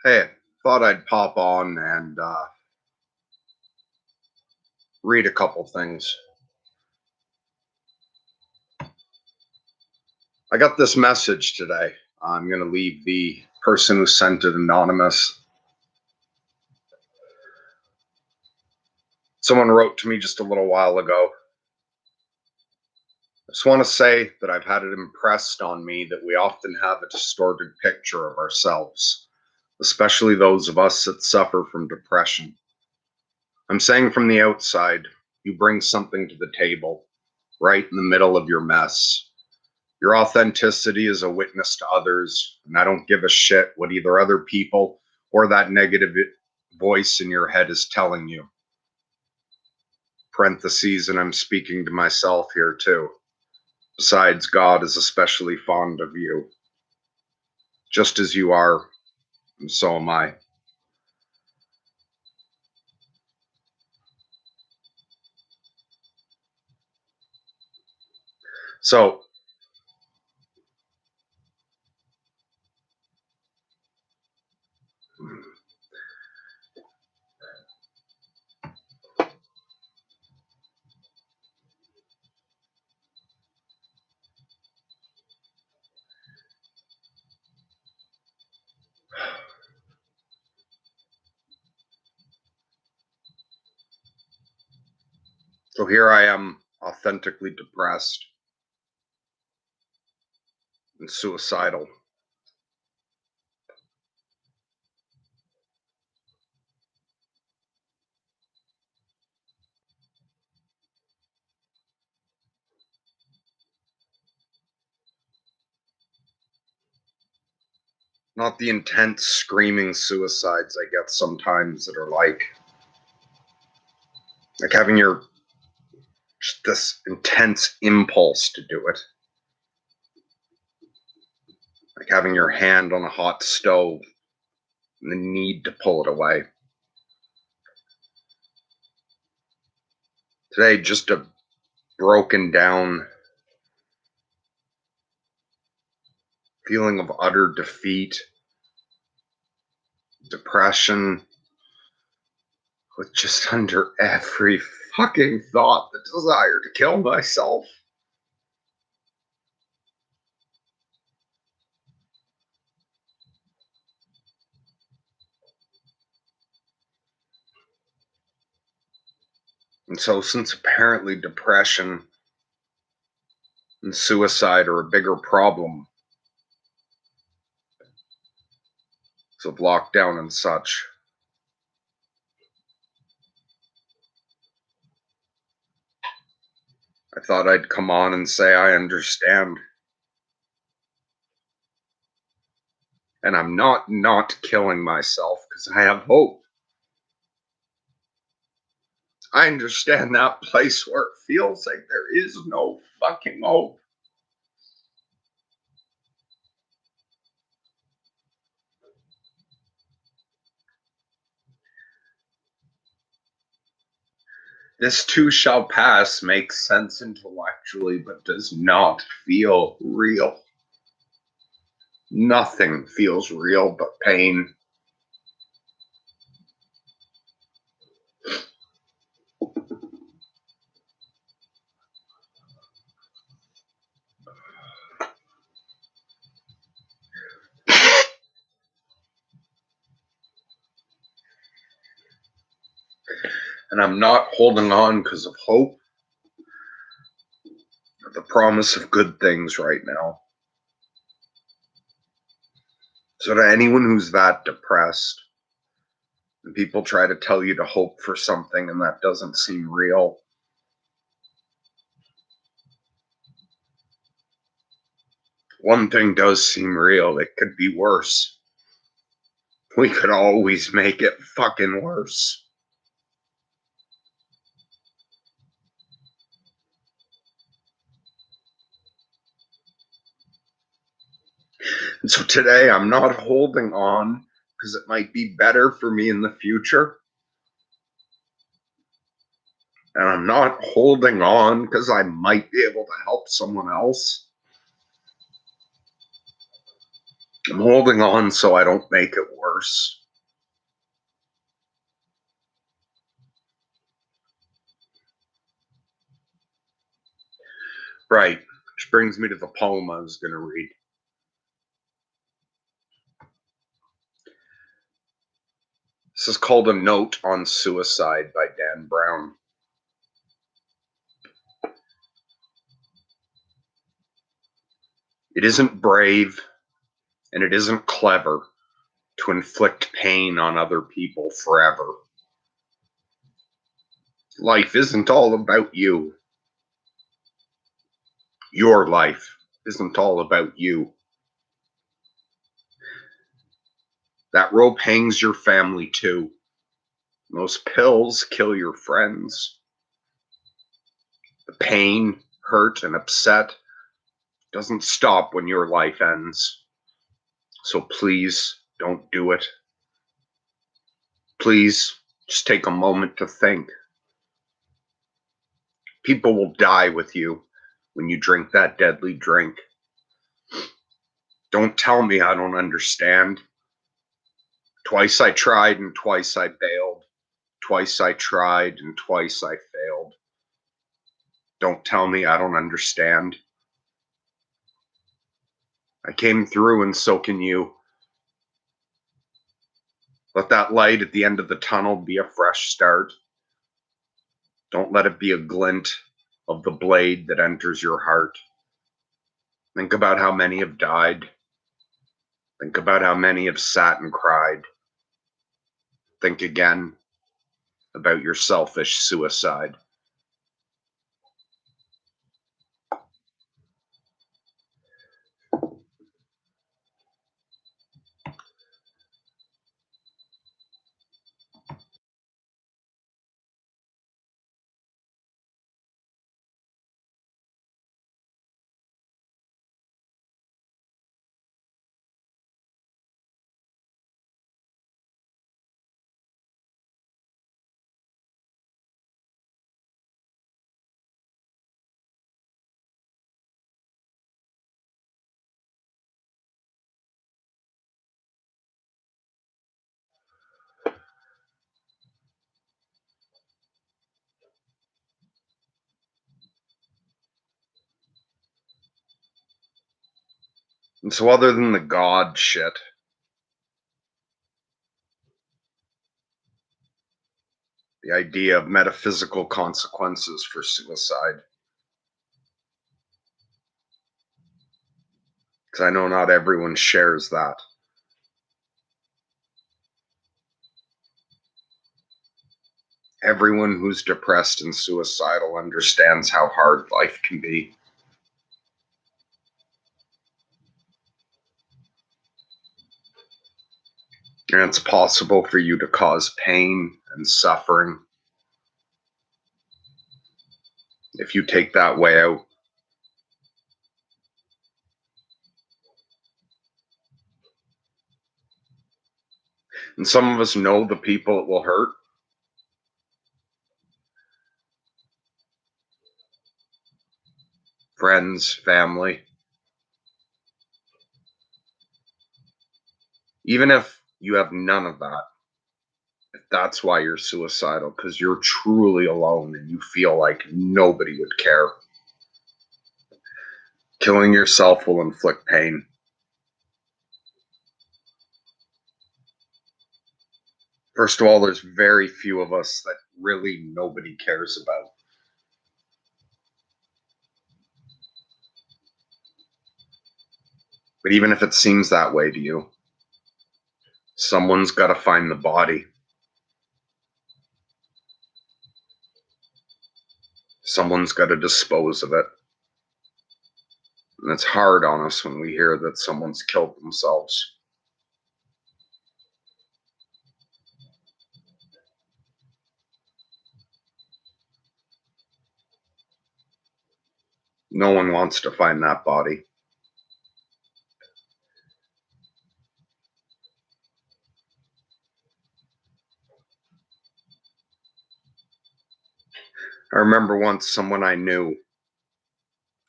Hey, thought I'd pop on and read a couple things. I got this message today. I'm going to leave the person who sent it anonymous. Someone wrote to me just a little while ago. I just want to say that I've had it impressed on me that we often have a distorted picture of ourselves, especially those of us that suffer from depression. I'm saying from the outside, you bring something to the table, right in the middle of your mess. Your authenticity is a witness to others, and I don't give a shit what either other people or that negative voice in your head is telling you. Parentheses, and I'm speaking to myself here too. Besides, God is especially fond of you. Just as you are, and so am I. So, so here I am, authentically depressed and suicidal. Not the intense screaming suicides I get sometimes that are like having your just this intense impulse to do it, like having your hand on a hot stove and the need to pull it away. Today, just a broken down feeling of utter defeat, depression, with just under every fucking thought the desire to kill myself. And so, since apparently depression and suicide are a bigger problem of lockdown and such, I thought I'd come on and say I understand. And I'm not killing myself because I have hope. I understand that place where it feels like there is no fucking hope. This too shall pass makes sense intellectually, but does not feel real. Nothing feels real but pain. And I'm not holding on because of hope or the promise of good things right now. So, to anyone who's that depressed, and people try to tell you to hope for something and that doesn't seem real, one thing does seem real. It could be worse. We could always make it fucking worse. And so today I'm not holding on because it might be better for me in the future. And I'm not holding on because I might be able to help someone else. I'm holding on so I don't make it worse. Right, which brings me to the poem I was going to read. This is called A Note on Suicide by Dan Brown. It isn't brave and it isn't clever to inflict pain on other people forever. Life isn't all about you. Your life isn't all about you. That rope hangs your family too. Those pills kill your friends. The pain, hurt, and upset doesn't stop when your life ends. So please don't do it. Please just take a moment to think. People will die with you when you drink that deadly drink. Don't tell me I don't understand. Twice I tried and twice I bailed. Twice I tried and twice I failed. Don't tell me I don't understand. I came through and so can you. Let that light at the end of the tunnel be a fresh start. Don't let it be a glint of the blade that enters your heart. Think about how many have died. Think about how many have sat and cried. Think again about your selfish suicide. And so, other than the God shit, the idea of metaphysical consequences for suicide, because I know not everyone shares that. Everyone who's depressed and suicidal understands how hard life can be. And it's possible for you to cause pain and suffering if you take that way out. And some of us know the people it will hurt. Friends, family. Even if you have none of that, if that's why you're suicidal, because you're truly alone and you feel like nobody would care, killing yourself will inflict pain. First of all, there's very few of us that really nobody cares about. But even if it seems that way to you, someone's got to find the body. Someone's got to dispose of it. And it's hard on us when we hear that someone's killed themselves. No one wants to find that body. I remember once someone I knew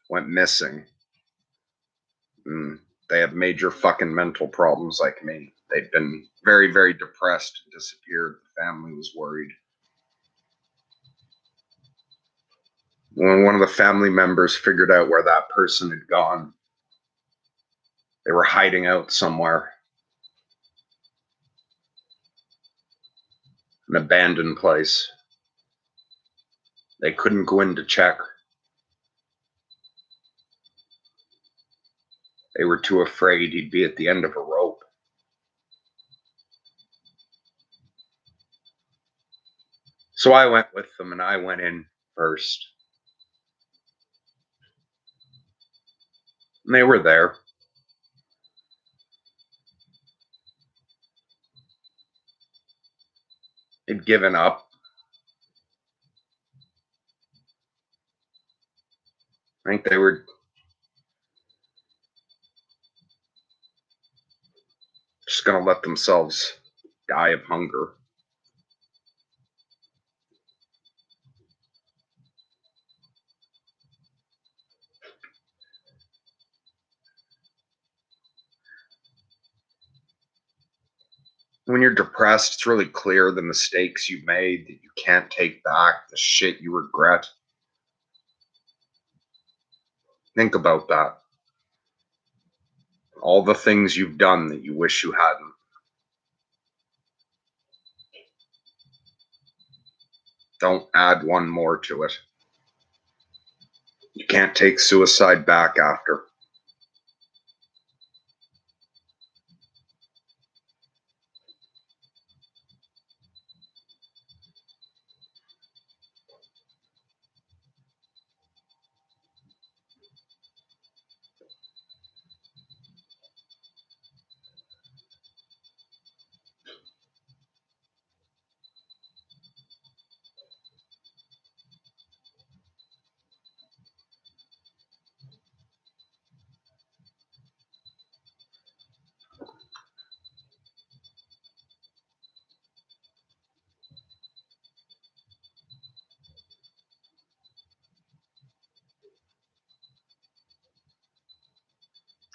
went missing. And They have major fucking mental problems like me. They've been very, very depressed and disappeared. The family was worried. When one of the family members figured out where that person had gone, they were hiding out somewhere. An abandoned place. They couldn't go in to check. They were too afraid he'd be at the end of a rope. So I went with them and I went in first. And they were there. They'd given up. I think they were just going to let themselves die of hunger. When you're depressed, it's really clear the mistakes you made that you can't take back, the shit you regret. Think about that. All the things you've done that you wish you hadn't. Don't add one more to it. You can't take suicide back after.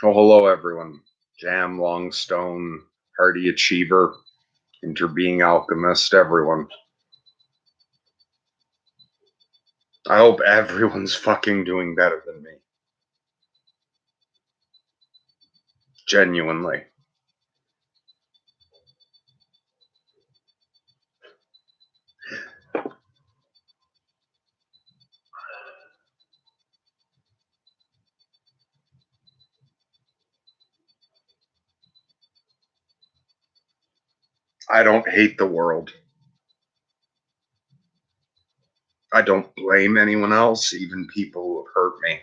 Oh, hello, everyone. Jam, Longstone, Hardy Achiever, Interbeing Alchemist, everyone. I hope everyone's fucking doing better than me. Genuinely. I don't hate the world. I don't blame anyone else, even people who have hurt me.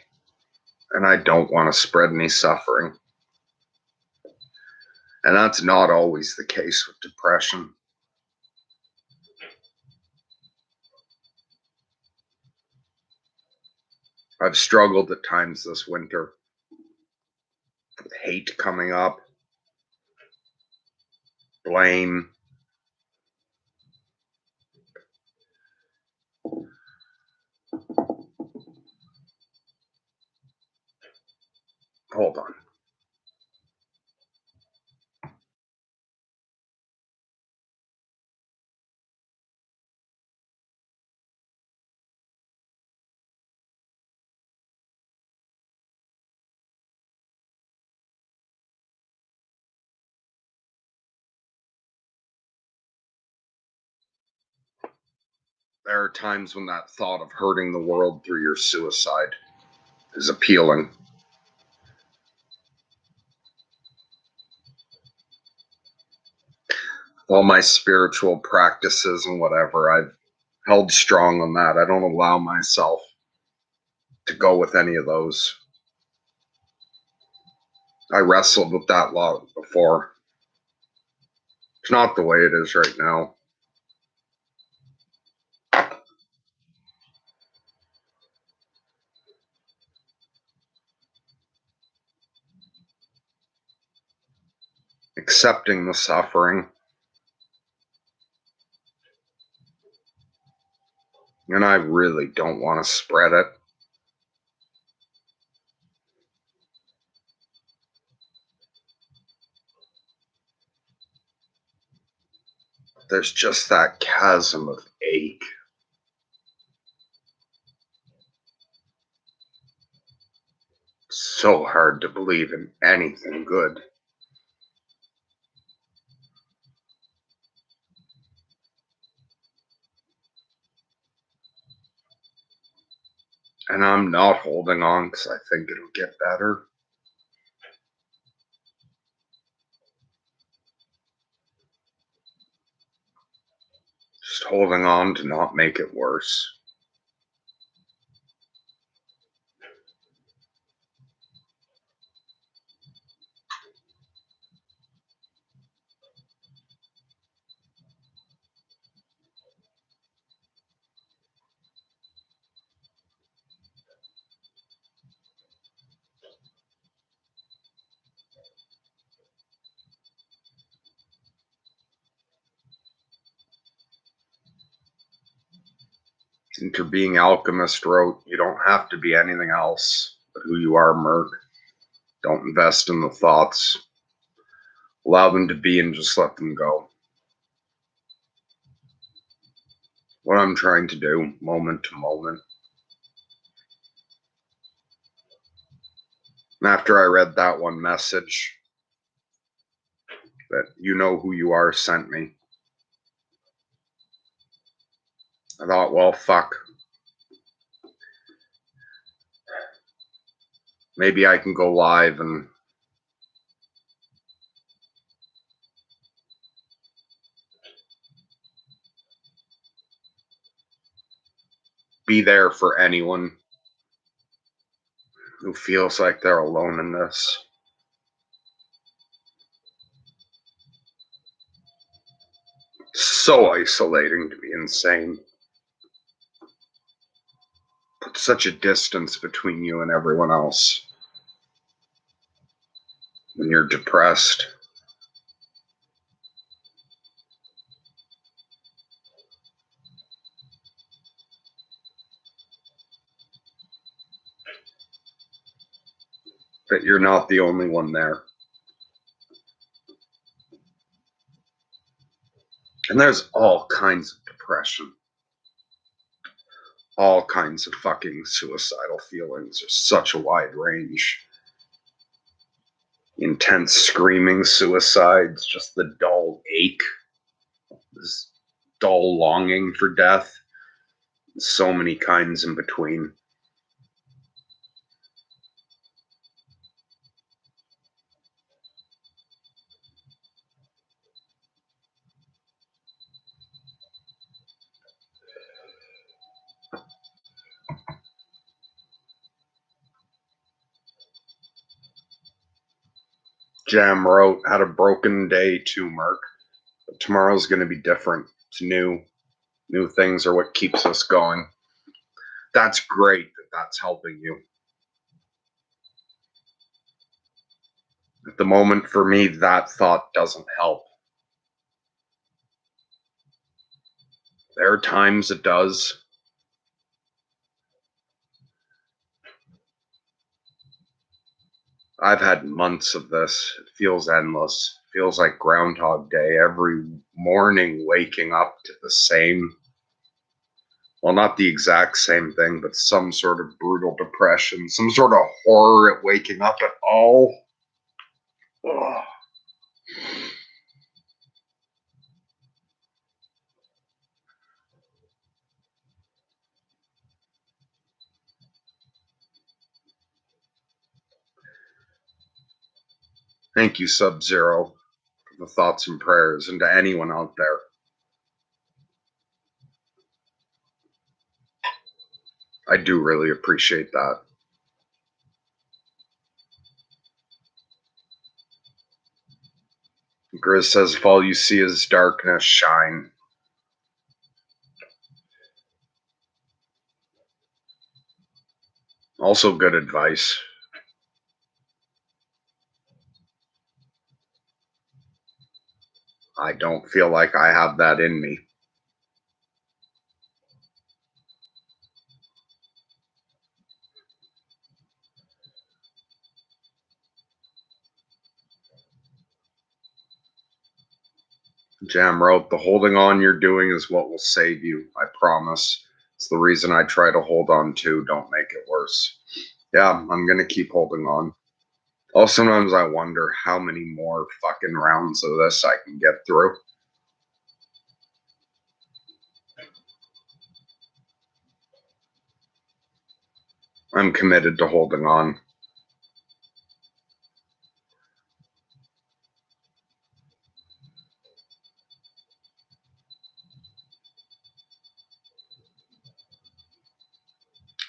And I don't want to spread any suffering. And that's not always the case with depression. I've struggled at times this winter with hate coming up, blame. Hold on. There are times when that thought of hurting the world through your suicide is appealing. All my spiritual practices and whatever, I've held strong on that. I don't allow myself to go with any of those. I wrestled with that lot before. It's not the way it is right now. Accepting the suffering. And I really don't want to spread it. there's just that chasm of ache. So hard to believe in anything good. And I'm not holding on because I think it'll get better. Just holding on to not make it worse. Interbeing Alchemist wrote, "You don't have to be anything else but who you are, Merc. Don't invest in the thoughts. Allow them to be and just let them go." What I'm trying to do, moment to moment. And after I read that one message that "you know who you are" sent me, I thought, well, fuck. Maybe I can go live and be there for anyone who feels like they're alone in this. So isolating to be insane. Put such a distance between you and everyone else when you're depressed. That you're not the only one there. And there's all kinds of depression. All kinds of fucking suicidal feelings. There's such a wide range. Intense screaming suicides, just the dull ache, this dull longing for death. So many kinds in between. Jam wrote, "Had a broken day too, Merc. But tomorrow's going to be different. It's new. New things are what keeps us going." That's great that that's helping you. At the moment, for me, that thought doesn't help. There are times it does. I've had months of this. It feels endless. It feels like Groundhog Day. Every morning waking up to the same, well, not the exact same thing, but some sort of brutal depression, some sort of horror at waking up at all. Ugh. Thank you, Sub Zero, for the thoughts and prayers, and to anyone out there. I do really appreciate that. Grizz says, "If all you see is darkness, shine." Also, good advice. I don't feel like I have that in me. Jam wrote, the holding on you're doing is what will save you, I promise. It's the reason I try to hold on too. Don't make it worse. Yeah, I'm gonna keep holding on. Also, sometimes I wonder how many more fucking rounds of this I can get through. I'm committed to holding on.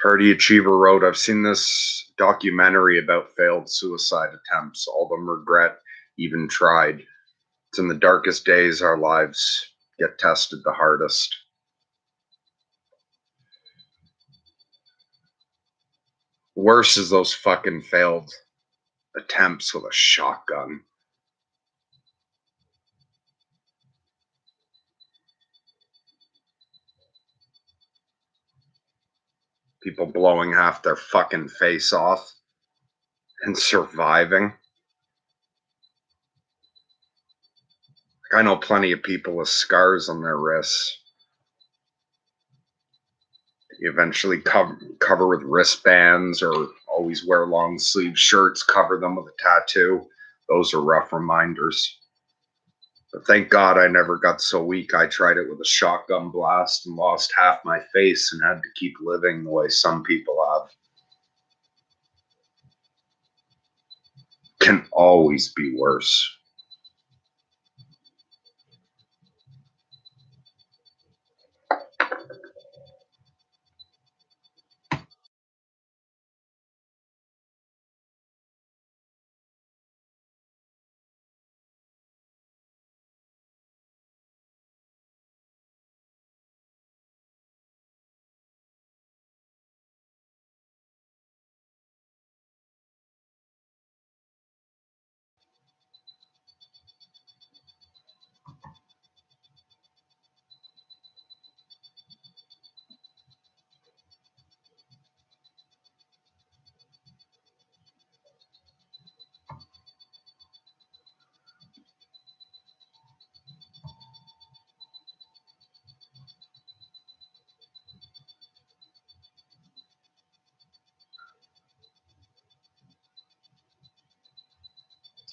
Hardy Achiever wrote, I've seen this documentary about failed suicide attempts. All of them regret even tried. It's in the darkest days our lives get tested the hardest. Worse is those fucking failed attempts with a shotgun. People blowing half their fucking face off and surviving. I know plenty of people with scars on their wrists. You eventually cover with wristbands or always wear long sleeve shirts, cover them with a tattoo. Those are rough reminders. But thank God I never got so weak I tried it with a shotgun blast and lost half my face and had to keep living the way some people have. Can always be worse.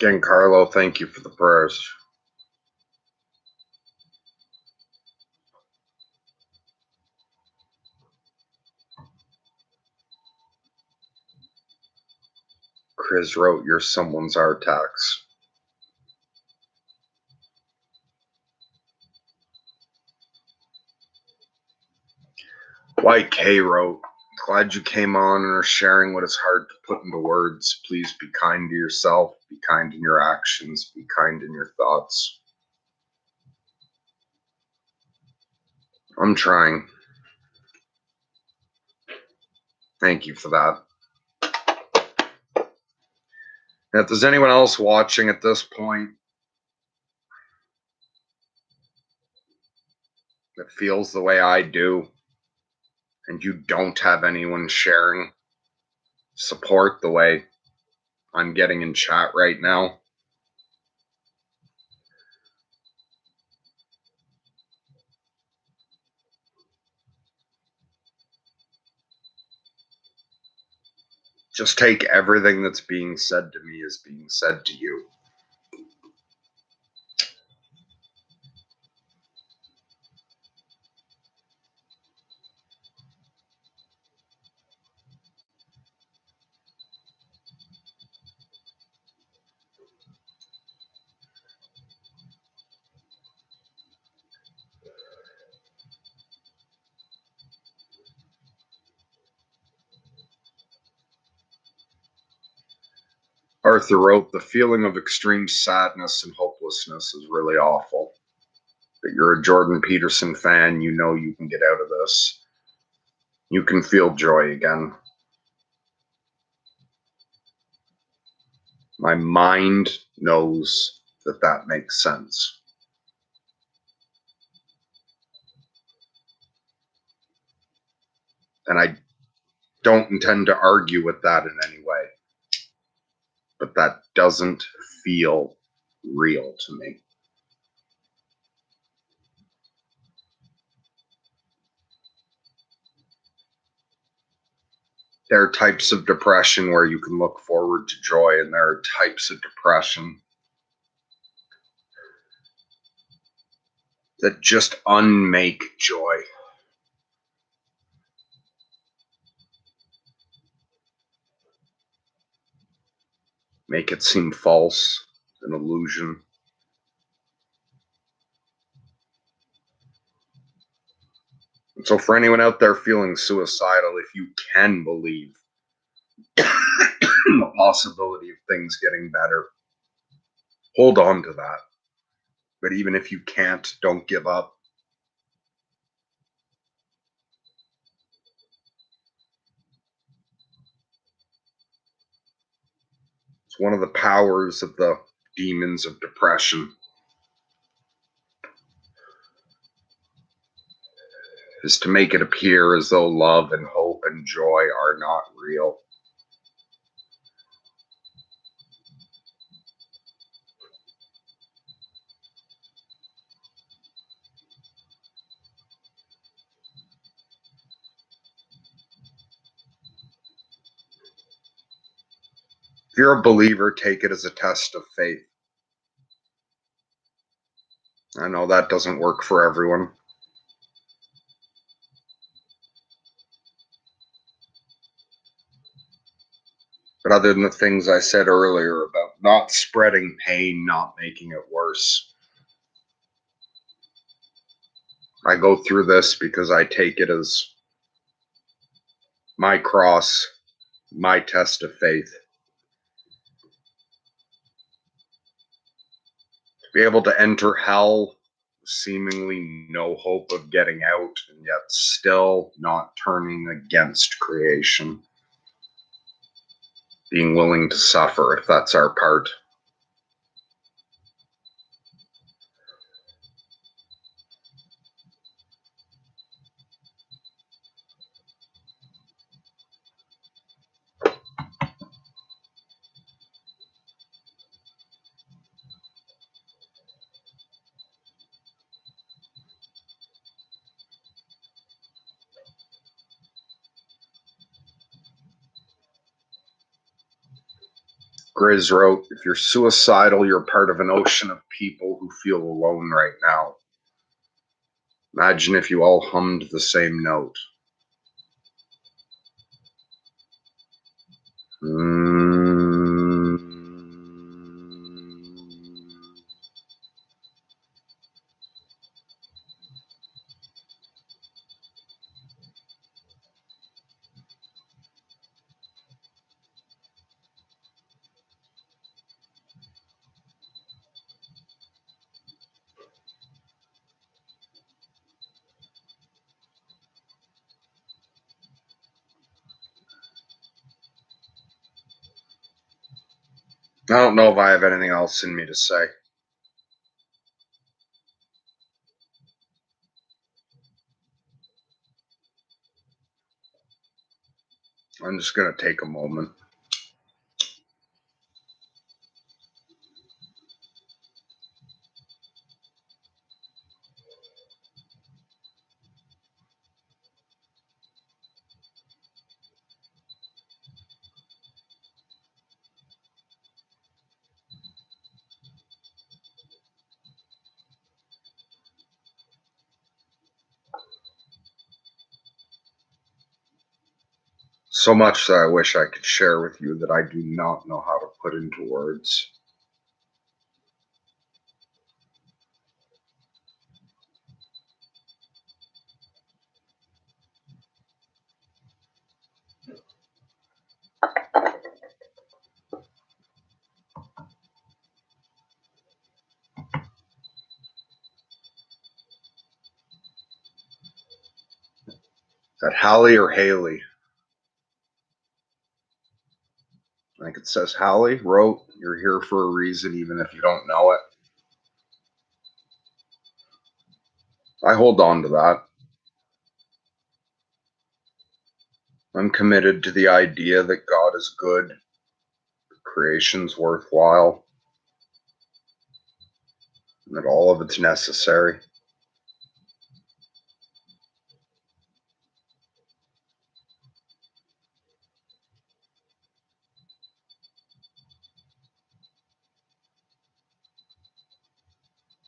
Giancarlo, thank you for the prayers. Chris wrote, you're someone's Artax. White K wrote, glad you came on and are sharing what is hard to put into words. Please be kind to yourself, be kind in your actions, be kind in your thoughts. I'm trying. Thank you for that. And if there's anyone else watching at this point that feels the way I do, and you don't have anyone sharing support the way I'm getting in chat right now, just take everything that's being said to me as being said to you. Arthur wrote, the feeling of extreme sadness and hopelessness is really awful. But you're a Jordan Peterson fan, you know you can get out of this. You can feel joy again. My mind knows that that makes sense. And I don't intend to argue with that in any way. But that doesn't feel real to me. There are types of depression where you can look forward to joy, and there are types of depression that just unmake joy. Make it seem false, an illusion. And so for anyone out there feeling suicidal, if you can believe the possibility of things getting better, hold on to that. But even if you can't, don't give up. It's one of the powers of the demons of depression, is to make it appear as though love and hope and joy are not real. If you're a believer, take it as a test of faith. I know that doesn't work for everyone. But other than the things I said earlier about not spreading pain, not making it worse, I go through this because I take it as my cross, my test of faith. To be able to enter hell, seemingly no hope of getting out, and yet still not turning against creation. Being willing to suffer if that's our part. Grizz wrote, if you're suicidal, you're part of an ocean of people who feel alone right now. Imagine if you all hummed the same note. I don't know if I have anything else in me to say. I'm just going to take a moment. So much that I wish I could share with you that I do not know how to put into words. Is that Hallie or Haley? I think it says Hallie wrote, you're here for a reason, even if you don't know it. I hold on to that. I'm committed to the idea that God is good, creation's worthwhile, and that all of it's necessary.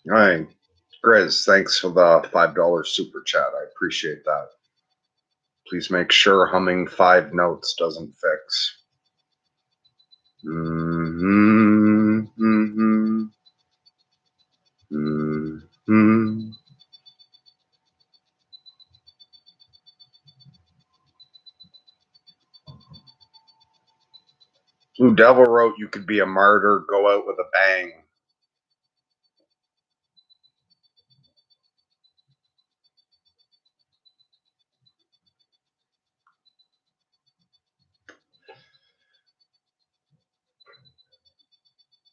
Hi, Grizz, thanks for the $5 super chat. I appreciate that. Please make sure humming 5 notes doesn't fix. Mm-hmm, mm-hmm, mm-hmm. Blue Devil wrote, "You could be a martyr, go out with a bang."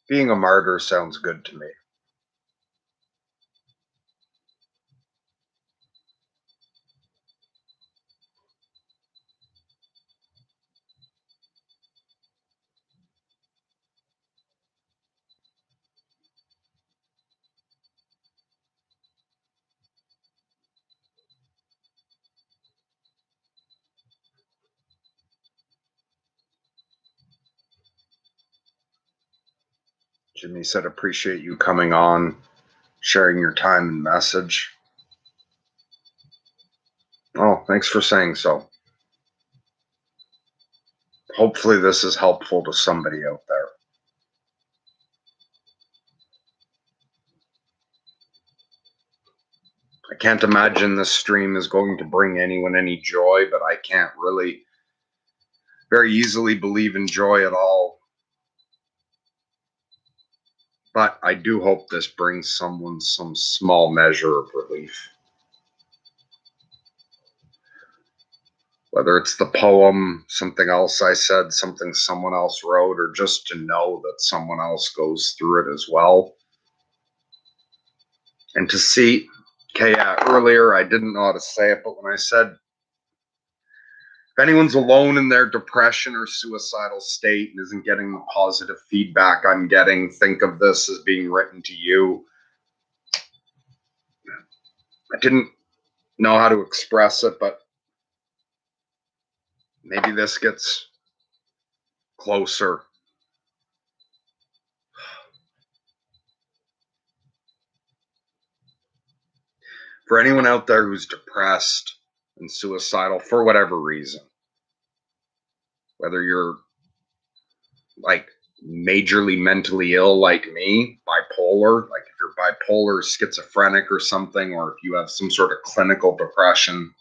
Being a martyr sounds good to me. Jimmy said, "Appreciate you coming on, sharing your time and message." Oh, thanks for saying so. Hopefully, this is helpful to somebody out there. I can't imagine this stream is going to bring anyone any joy, but I can't really very easily believe in joy at all. But I do hope this brings someone some small measure of relief. Whether it's the poem, something else I said, something someone else wrote, or just to know that someone else goes through it as well. And to see, okay, earlier I didn't know how to say it, but when I said, if anyone's alone in their depression or suicidal state and isn't getting the positive feedback I'm getting, think of this as being written to you. I didn't know how to express it, but maybe this gets closer. For anyone out there who's depressed and suicidal for whatever reason, whether you're like majorly mentally ill like me, bipolar, like if you're bipolar, schizophrenic or something, or if you have some sort of clinical depression,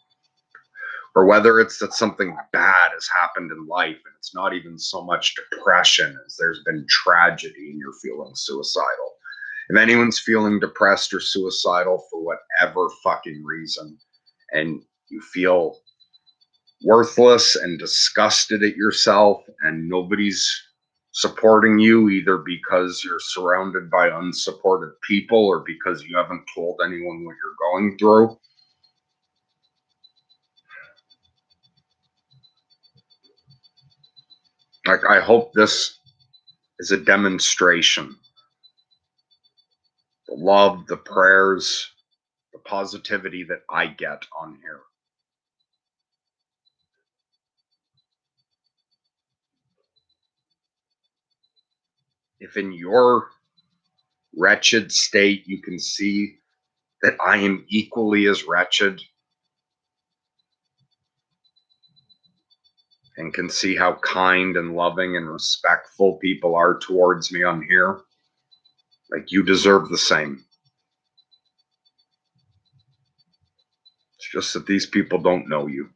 or whether it's that something bad has happened in life and it's not even so much depression as there's been tragedy and you're feeling suicidal. If anyone's feeling depressed or suicidal for whatever fucking reason, and you feel worthless and disgusted at yourself and nobody's supporting you, either because you're surrounded by unsupported people or because you haven't told anyone what you're going through, like, I hope this is a demonstration. The love, the prayers, the positivity that I get on here. If in your wretched state you can see that I am equally as wretched and can see how kind and loving and respectful people are towards me on here, like, you deserve the same. It's just that these people don't know you.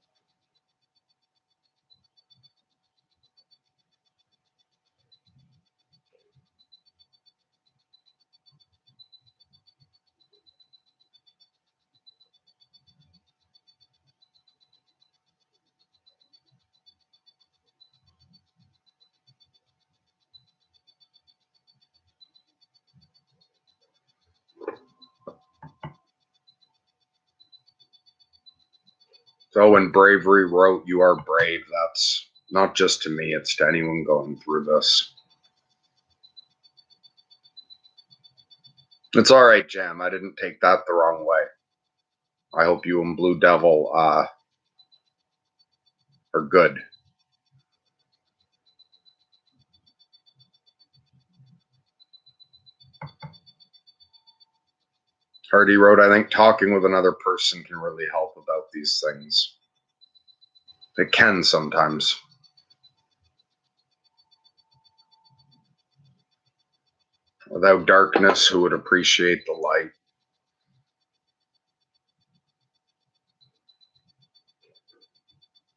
So when Bravery wrote, "You are brave," that's not just to me, it's to anyone going through this. It's all right, Jam. I didn't take that the wrong way. I hope you and Blue Devil are good. Hardy wrote, I think talking with another person can really help about these things. It can sometimes. Without darkness, who would appreciate the light?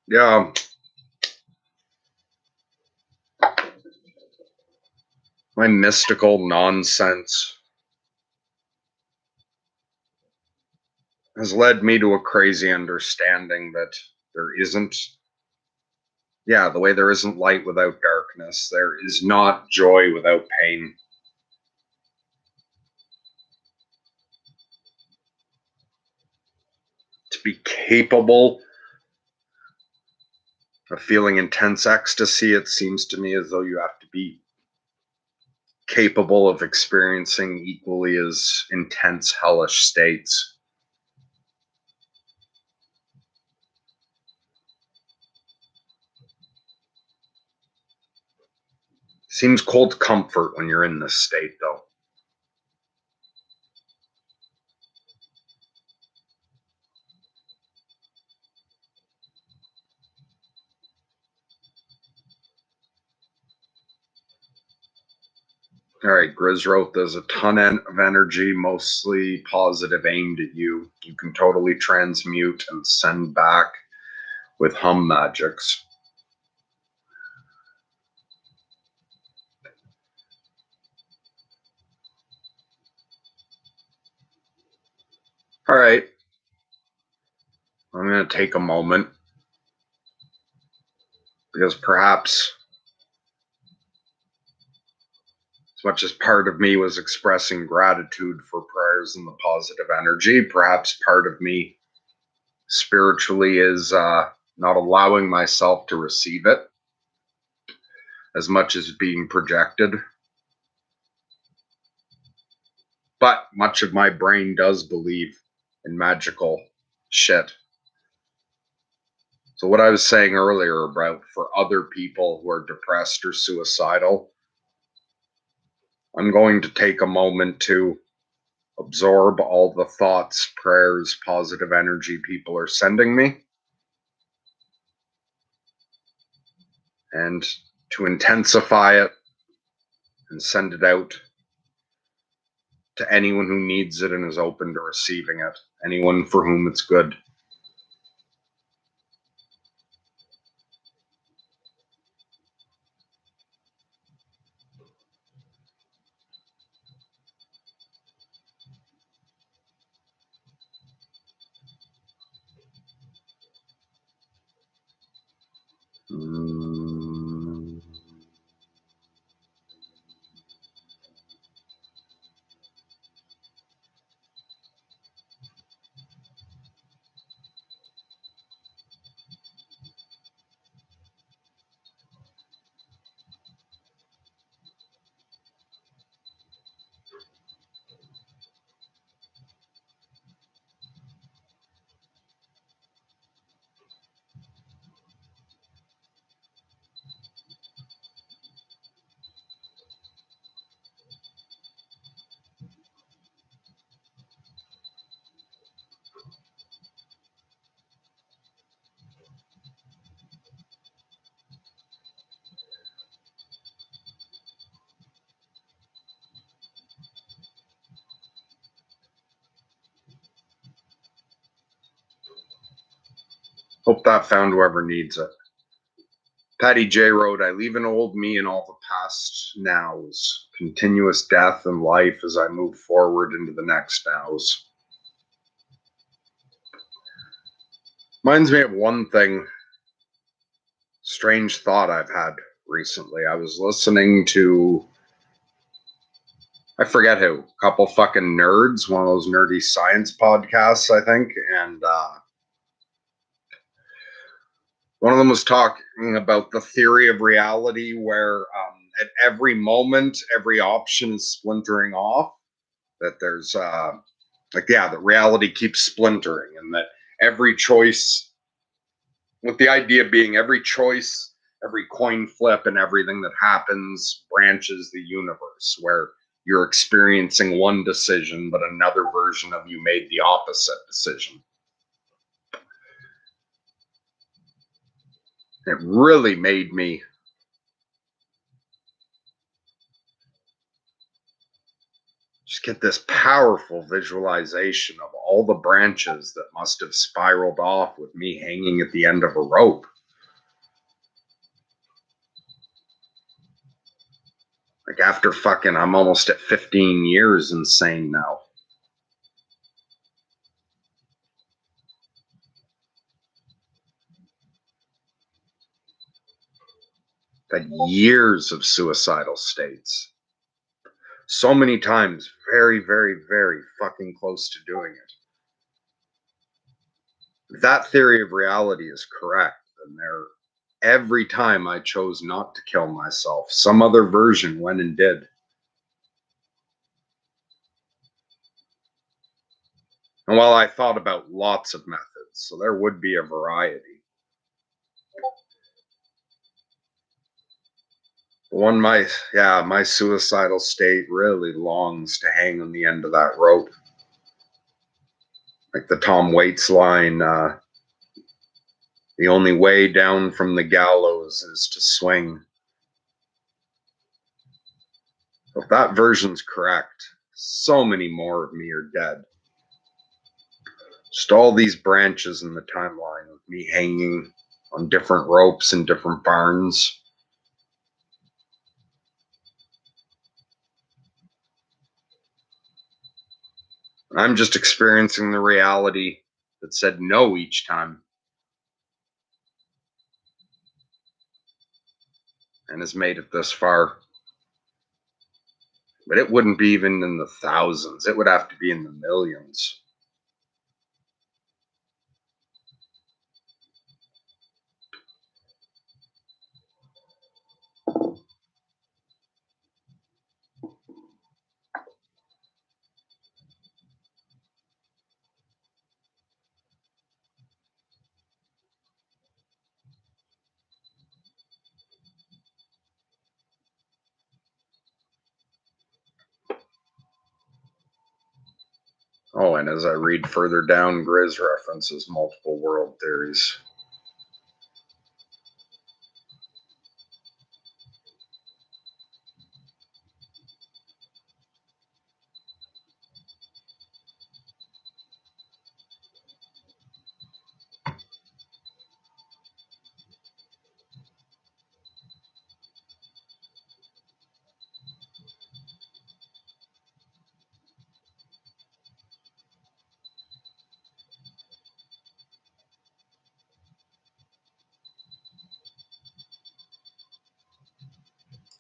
Yeah. My mystical nonsense has led me to a crazy understanding that there isn't, the way there isn't light without darkness, there is not joy without pain. To be capable of feeling intense ecstasy, it seems to me as though you have to be capable of experiencing equally as intense hellish states. Seems cold comfort when you're in this state, though. All right, Grizz wrote, there's a ton of energy, mostly positive, aimed at you. You can totally transmute and send back with hum magics. All right, I'm going to take a moment because perhaps as much as part of me was expressing gratitude for prayers and the positive energy, perhaps part of me spiritually is not allowing myself to receive it as much as being projected. But much of my brain does believe in magical shit. So what I was saying earlier about for other people who are depressed or suicidal, I'm going to take a moment to absorb all the thoughts, prayers, positive energy people are sending me, and to intensify it and send it out to anyone who needs it and is open to receiving it, anyone for whom it's good. Hope that found whoever needs it. Patty J wrote, I leave an old me in all the past nows, continuous death and life as I move forward into the next nows. Reminds me of one thing, strange thought I've had recently. I was listening to, I forget who, a couple fucking nerds, one of those nerdy science podcasts, I think, and one of them was talking about the theory of reality where at every moment, every option is splintering off, that there's that reality keeps splintering, and that every choice, with the idea being every choice, every coin flip, and everything that happens branches the universe, where you're experiencing one decision, but another version of you made the opposite decision. It really made me just get this powerful visualization of all the branches that must have spiraled off with me hanging at the end of a rope. Like after fucking, I'm almost at 15 years insane now. Had years of suicidal states. So many times, very, very, very fucking close to doing it. If that theory of reality is correct, then every time I chose not to kill myself, some other version went and did. And while I thought about lots of methods, so there would be a variety. One, my suicidal state really longs to hang on the end of that rope. Like the Tom Waits line, the only way down from the gallows is to swing. If that version's correct, so many more of me are dead. Just all these branches in the timeline of me hanging on different ropes in different barns. I'm just experiencing the reality that said no each time and has made it this far. But it wouldn't be even in the thousands. It would have to be in the millions. Oh, and as I read further down, Grizz references multiple world theories.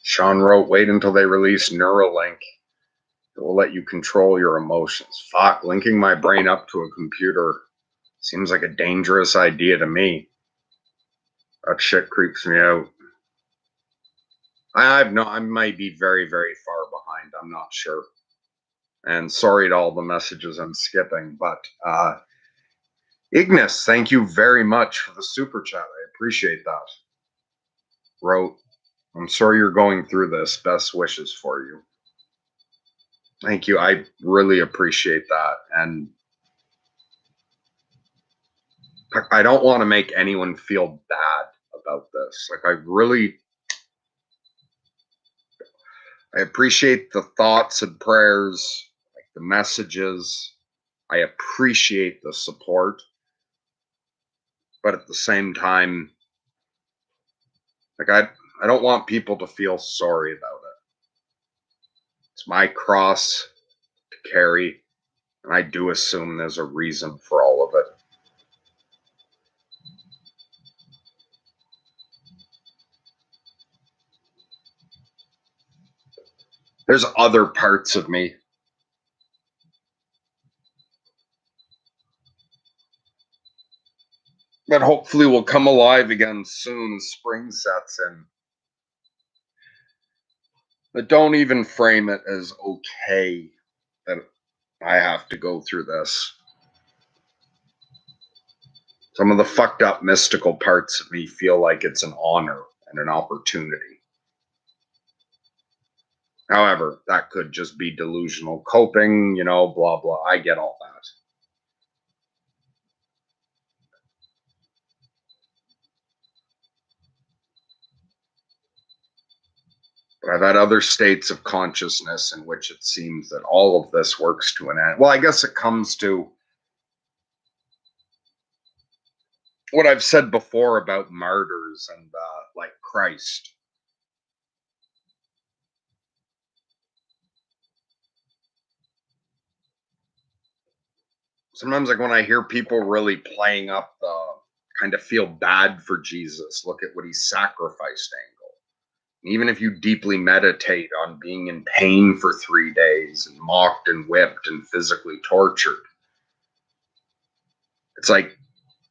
Sean wrote, wait until they release Neuralink. It will let you control your emotions. Fuck, linking my brain up to a computer seems like a dangerous idea to me. That shit creeps me out. I might be very, very far behind. I'm not sure. And sorry to all the messages I'm skipping, but Ignis, thank you very much for the super chat. I appreciate that. Wrote, I'm sorry you're going through this. Best wishes for you. Thank you. I really appreciate that. And I don't want to make anyone feel bad about this. Like, I appreciate the thoughts and prayers, like the messages. I appreciate the support. But at the same time, like, I don't want people to feel sorry about it. It's my cross to carry, and I do assume there's a reason for all of it. There's other parts of me that hopefully will come alive again soon as spring sets in. But don't even frame it as okay that I have to go through this. Some of the fucked up mystical parts of me feel like it's an honor and an opportunity. However, that could just be delusional coping, blah, blah. I get all that. But I've had other states of consciousness in which it seems that all of this works to an end. Well, I guess it comes to what I've said before about martyrs and like Christ. Sometimes, like when I hear people really playing up the kind of feel bad for Jesus, look at what he sacrificed angle. Even if you deeply meditate on being in pain for 3 days and mocked and whipped and physically tortured, it's like,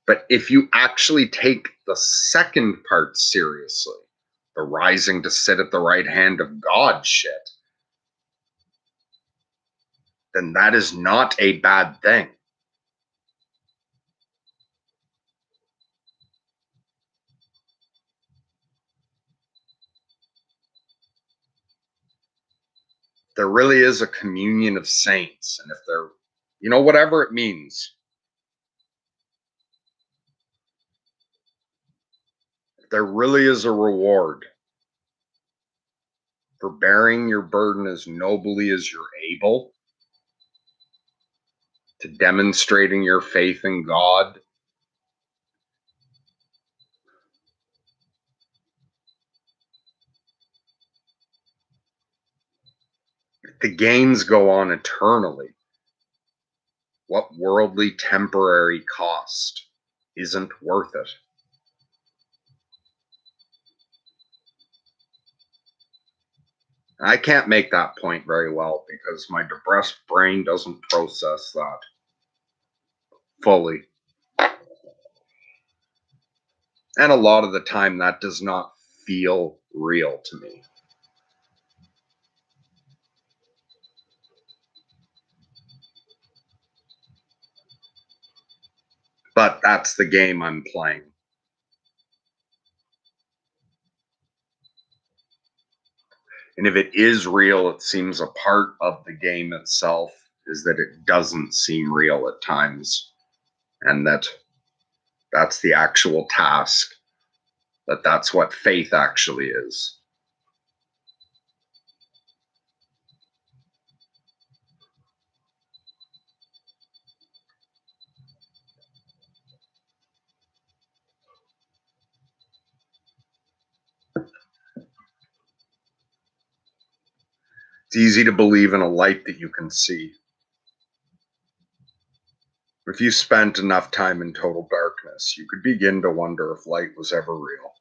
but if you actually take the second part seriously, the rising to sit at the right hand of God shit, then that is not a bad thing. There really is a communion of saints. And if they're, whatever it means, if there really is a reward for bearing your burden as nobly as you're able, to demonstrating your faith in God, if the gains go on eternally, what worldly temporary cost isn't worth it? I can't make that point very well because my depressed brain doesn't process that fully. And a lot of the time, that does not feel real to me. But that's the game I'm playing. And if it is real, it seems a part of the game itself is that it doesn't seem real at times. And that's the actual task, that's what faith actually is. It's easy to believe in a light that you can see. If you spent enough time in total darkness, you could begin to wonder if light was ever real.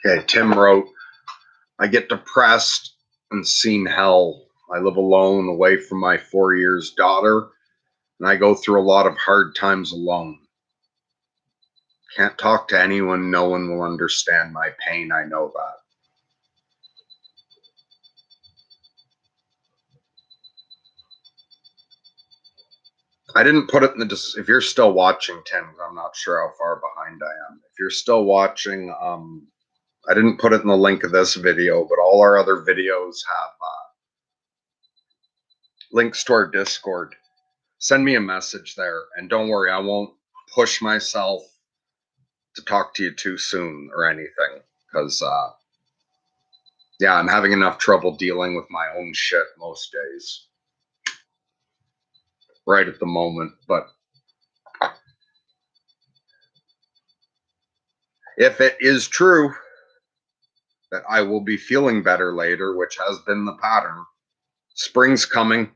Okay, Tim wrote, I get depressed and seen hell. I live alone, away from my 4 years daughter, and I go through a lot of hard times alone. Can't talk to anyone, no one will understand my pain, I know that. I didn't put it in the, if you're still watching, Tim, I'm not sure how far behind I am. If you're still watching, I didn't put it in the link of this video, but all our other videos have links to our Discord. Send me a message there, and don't worry, I won't push myself to talk to you too soon or anything, because yeah, I'm having enough trouble dealing with my own shit most days right at the moment. But if it is true that I will be feeling better later, which has been the pattern, spring's coming.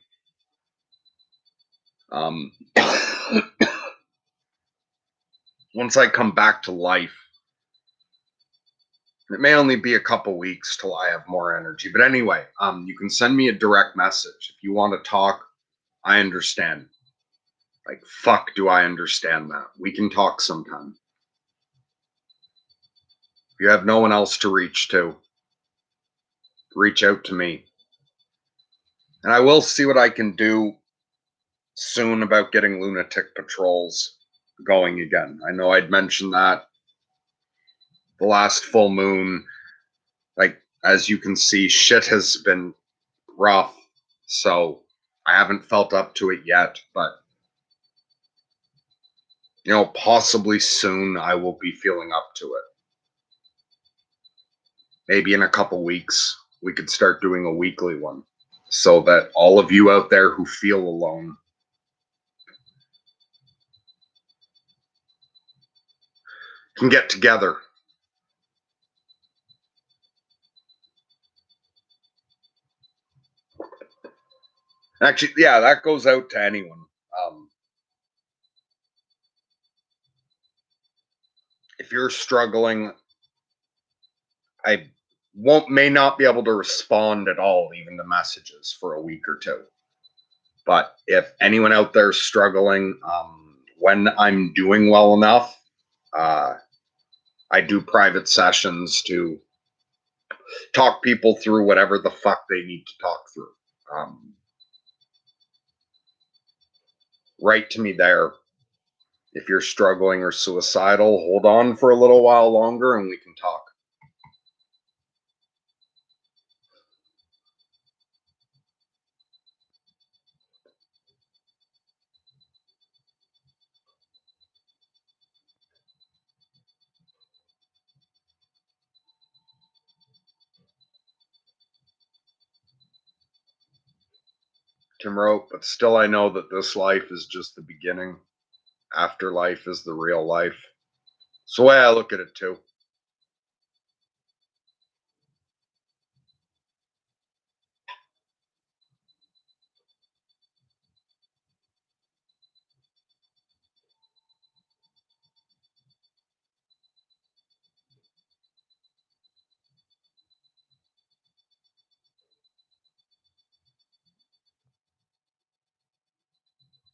once I come back to life, it may only be a couple weeks till I have more energy. But anyway, you can send me a direct message. If you want to talk, I understand. Like, fuck, do I understand that? We can talk sometime. If you have no one else to reach to, reach out to me. And I will see what I can do soon about getting lunatic patrols going again. I know I'd mentioned that the last full moon, like, as you can see, shit has been rough. So I haven't felt up to it yet, but possibly soon I will be feeling up to it. Maybe in a couple weeks, we could start doing a weekly one so that all of you out there who feel alone can get together. Actually, yeah, that goes out to anyone. If you're struggling, I may not be able to respond at all, even to messages for a week or two. But if anyone out there is struggling, when I'm doing well enough, I do private sessions to talk people through whatever the fuck they need to talk through. Write to me there. If you're struggling or suicidal, hold on for a little while longer and we can talk. Tim wrote, but still I know that this life is just the beginning. Afterlife is the real life. It's the way I look at it too.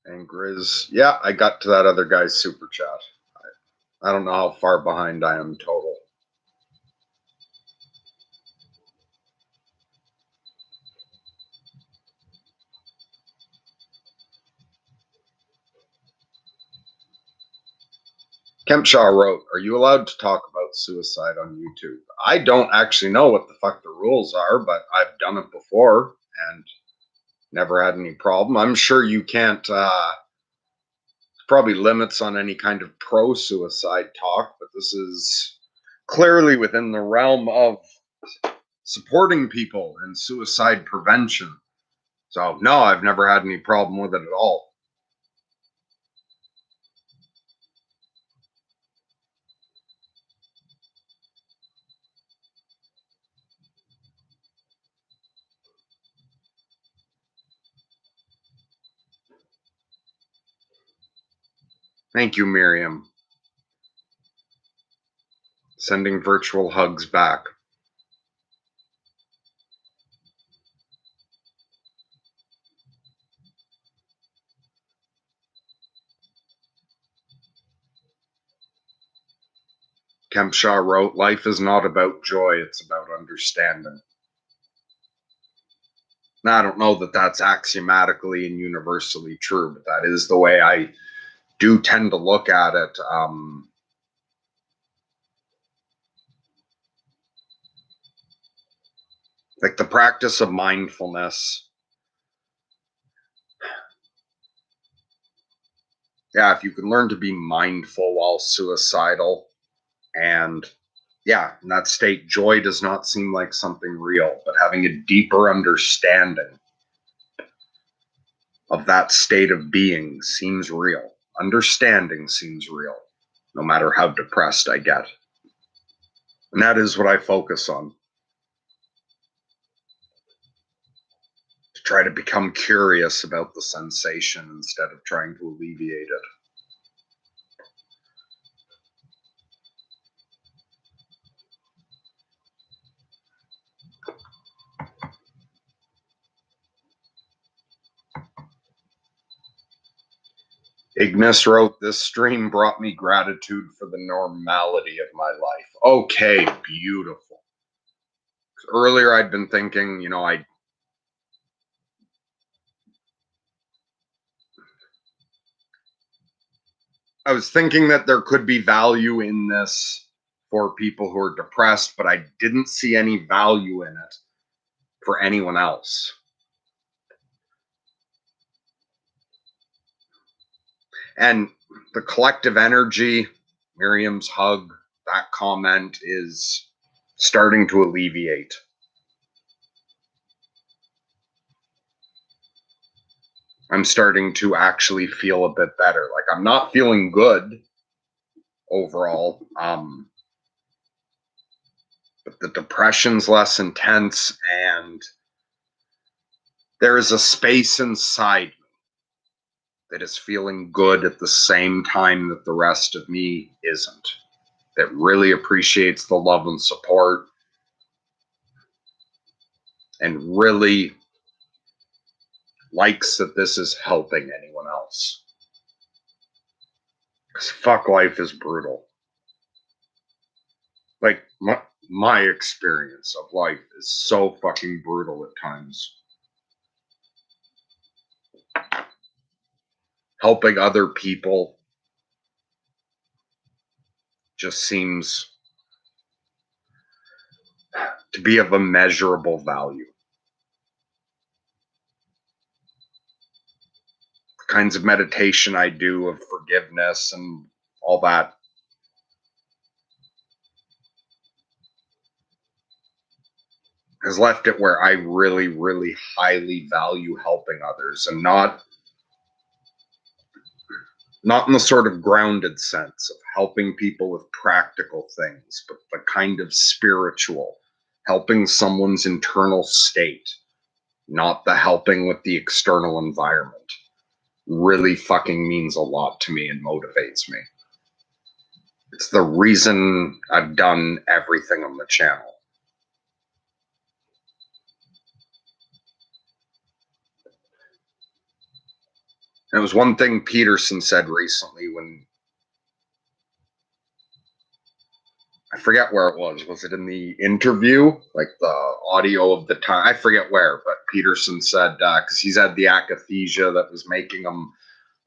And Grizz, yeah, I got to that other guy's super chat. I don't know how far behind I am total. Kempshaw wrote, are you allowed to talk about suicide on YouTube? I don't actually know what the fuck the rules are, but I've done it before and never had any problem. I'm sure you can't, probably limits on any kind of pro-suicide talk, but this is clearly within the realm of supporting people in suicide prevention. So, no, I've never had any problem with it at all. Thank you, Miriam. Sending virtual hugs back. Kempshaw wrote, life is not about joy, it's about understanding. Now, I don't know that that's axiomatically and universally true, but that is the way I do tend to look at it. Like the practice of mindfulness. Yeah, if you can learn to be mindful while suicidal, and yeah, in that state, joy does not seem like something real, but having a deeper understanding of that state of being seems real. Understanding seems real, no matter how depressed I get. And that is what I focus on. To try to become curious about the sensation instead of trying to alleviate it. Ignis wrote, "This stream brought me gratitude for the normality of my life." Okay, beautiful. Earlier I'd been thinking, I was thinking that there could be value in this for people who are depressed, but I didn't see any value in it for anyone else. And the collective energy, Miriam's hug, that comment is starting to alleviate. I'm starting to actually feel a bit better. Like, I'm not feeling good overall, but the depression's less intense, and there is a space inside me that is feeling good at the same time that the rest of me isn't, that really appreciates the love and support and really likes that this is helping anyone else. Because fuck, life is brutal. Like, my experience of life is so fucking brutal at times. Helping other people just seems to be of immeasurable value. The kinds of meditation I do of forgiveness and all that has left it where I really, really highly value helping others, and not in the sort of grounded sense of helping people with practical things, but the kind of spiritual, helping someone's internal state, not the helping with the external environment, really fucking means a lot to me and motivates me. It's the reason I've done everything on the channel. And it was one thing Peterson said recently when, I forget where it was. Was it in the interview? Like the audio of the time? I forget where, but Peterson said, because he's had the akathisia that was making him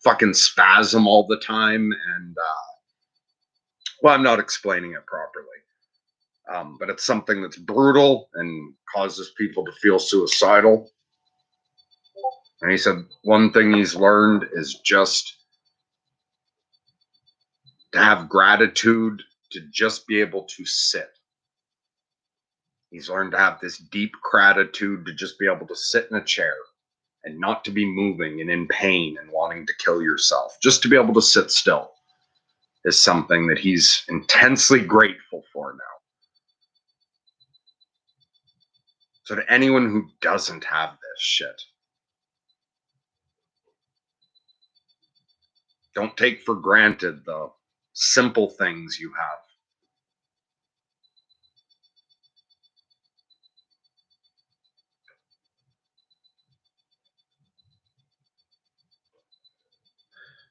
fucking spasm all the time. And, well, I'm not explaining it properly. But it's something that's brutal and causes people to feel suicidal. And he said one thing he's learned is just to have gratitude, to just be able to sit. He's learned to have this deep gratitude to just be able to sit in a chair and not to be moving and in pain and wanting to kill yourself. Just to be able to sit still is something that he's intensely grateful for now. So to anyone who doesn't have this shit, don't take for granted the simple things you have.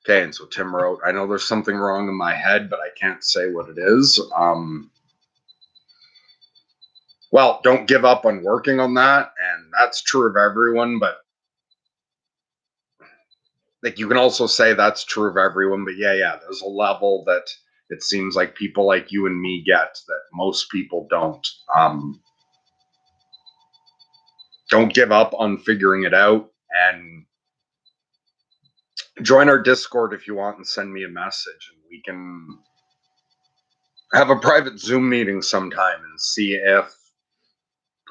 Okay, and so Tim wrote, "I know there's something wrong in my head, but I can't say what it is." Well, don't give up on working on that, and that's true of everyone, but like, you can also say that's true of everyone, but yeah, there's a level that it seems like people like you and me get that most people don't. Don't give up on figuring it out, and join our Discord if you want and send me a message, and we can have a private Zoom meeting sometime and see if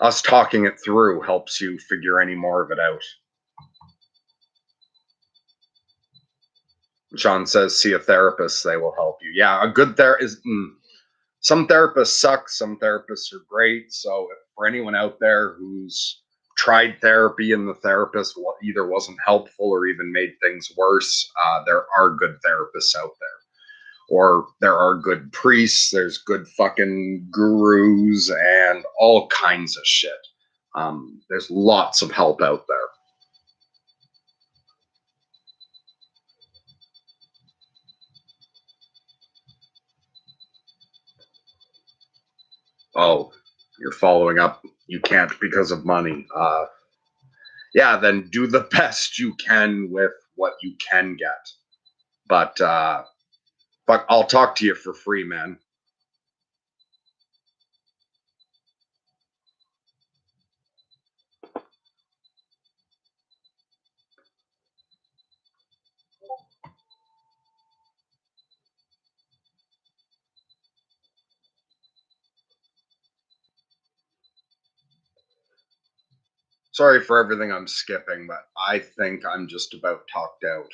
us talking it through helps you figure any more of it out. Sean says, see a therapist, they will help you. Yeah, a good therapist. Some therapists suck, some therapists are great. So for anyone out there who's tried therapy and the therapist either wasn't helpful or even made things worse, there are good therapists out there. Or there are good priests, there's good fucking gurus and all kinds of shit. There's lots of help out there. Oh, you're following up. You can't because of money. Yeah, then do the best you can with what you can get. But I'll talk to you for free, man. Sorry for everything I'm skipping, but I think I'm just about talked out.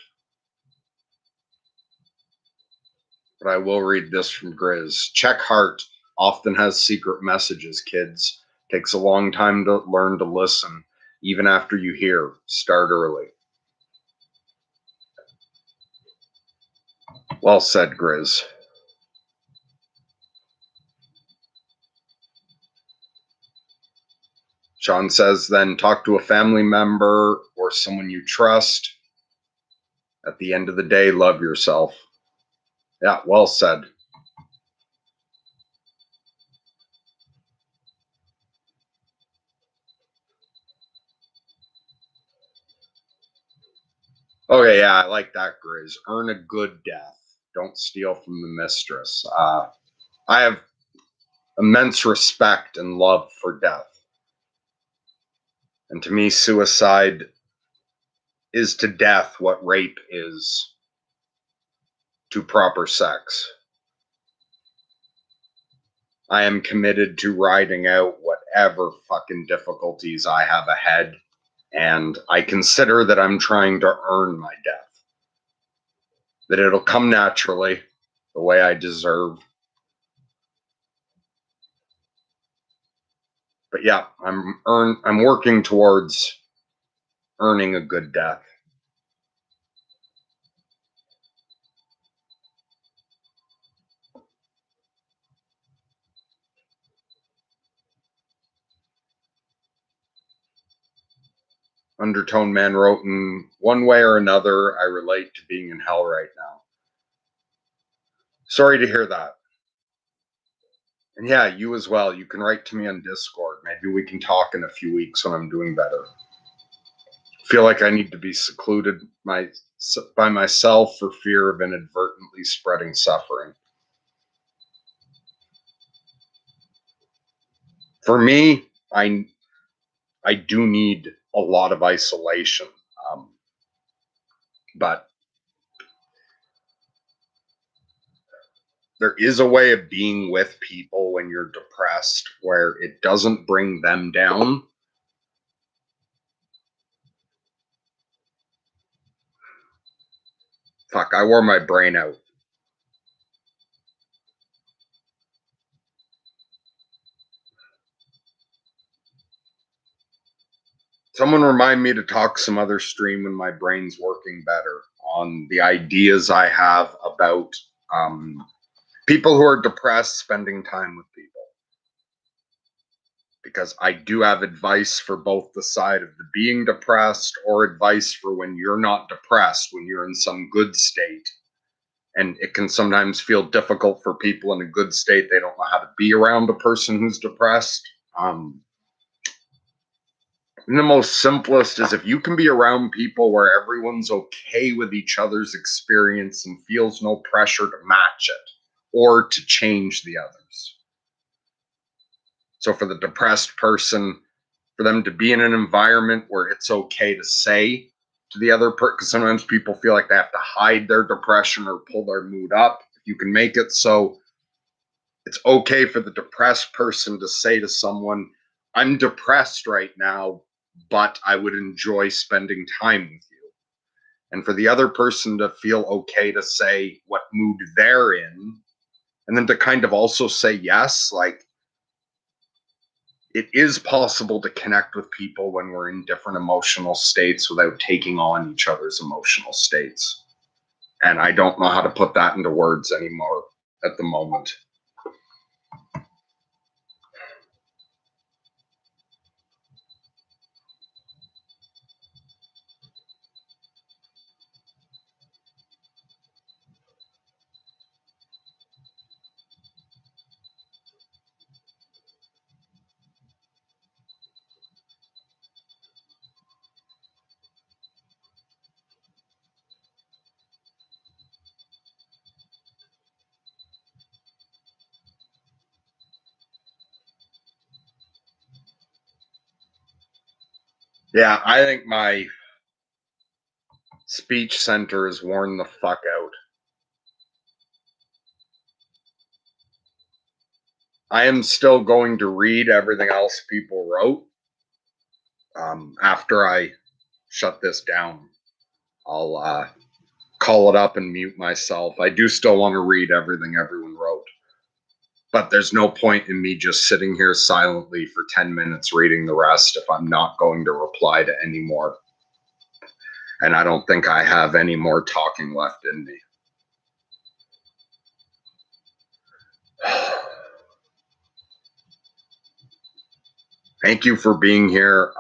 But I will read this from Grizz. Check heart often has secret messages, kids. Takes a long time to learn to listen. Even after you hear, start early. Well said, Grizz. Sean says, then talk to a family member or someone you trust. At the end of the day, love yourself. Yeah, well said. Okay, yeah, I like that, Grizz. Earn a good death. Don't steal from the mistress. I have immense respect and love for death. And to me, suicide is to death what rape is to proper sex. I am committed to riding out whatever fucking difficulties I have ahead, and I consider that I'm trying to earn my death. That it'll come naturally, the way I deserve. But yeah, I'm working towards earning a good death. Undertone Man wrote, in one way or another, I relate to being in hell right now. Sorry to hear that. And yeah, you as well. You can write to me on Discord. Maybe we can talk in a few weeks when I'm doing better. Feel like I need to be secluded by myself for fear of inadvertently spreading suffering. For me, I do need a lot of isolation, but there is a way of being with people when you're depressed where it doesn't bring them down. Fuck, I wore my brain out. Someone remind me to talk some other stream when my brain's working better on the ideas I have about people who are depressed spending time with people. Because I do have advice for both the side of the being depressed or advice for when you're not depressed, when you're in some good state. And it can sometimes feel difficult for people in a good state. They don't know how to be around a person who's depressed. And the most simplest is if you can be around people where everyone's okay with each other's experience and feels no pressure to match it or to change the others. So for the depressed person, for them to be in an environment where it's okay to say to the other person, because sometimes people feel like they have to hide their depression or pull their mood up. If you can make it so it's okay for the depressed person to say to someone, I'm depressed right now, but I would enjoy spending time with you. And for the other person to feel okay to say what mood they're in, and then to kind of also say yes, like it is possible to connect with people when we're in different emotional states without taking on each other's emotional states. And I don't know how to put that into words anymore at the moment. Yeah, I think my speech center is worn the fuck out. I am still going to read everything else people wrote. After I shut this down, I'll call it up and mute myself. I do still want to read everything everyone wrote, but there's no point in me just sitting here silently for 10 minutes reading the rest if I'm not going to reply to any more. And I don't think I have any more talking left in me. Thank you for being here.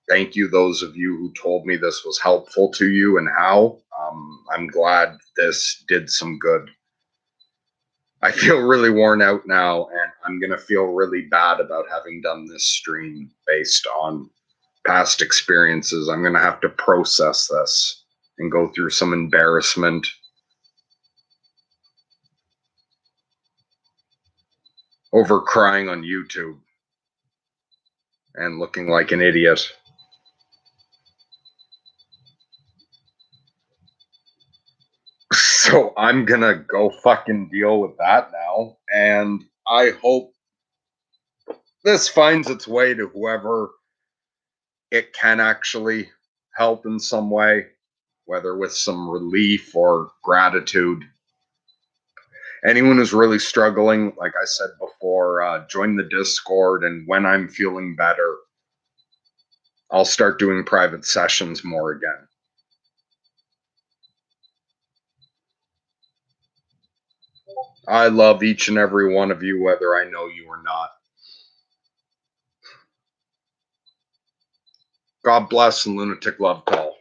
Thank you, those of you who told me this was helpful to you and how. I'm glad this did some good. I feel really worn out now, and I'm going to feel really bad about having done this stream based on past experiences. I'm going to have to process this and go through some embarrassment. Over crying on YouTube and looking like an idiot. So I'm gonna go fucking deal with that now. And I hope this finds its way to whoever it can actually help in some way, whether with some relief or gratitude. Anyone who's really struggling, like I said before, join the Discord. And when I'm feeling better, I'll start doing private sessions more again. I love each and every one of you, whether I know you or not. God bless and lunatic love call.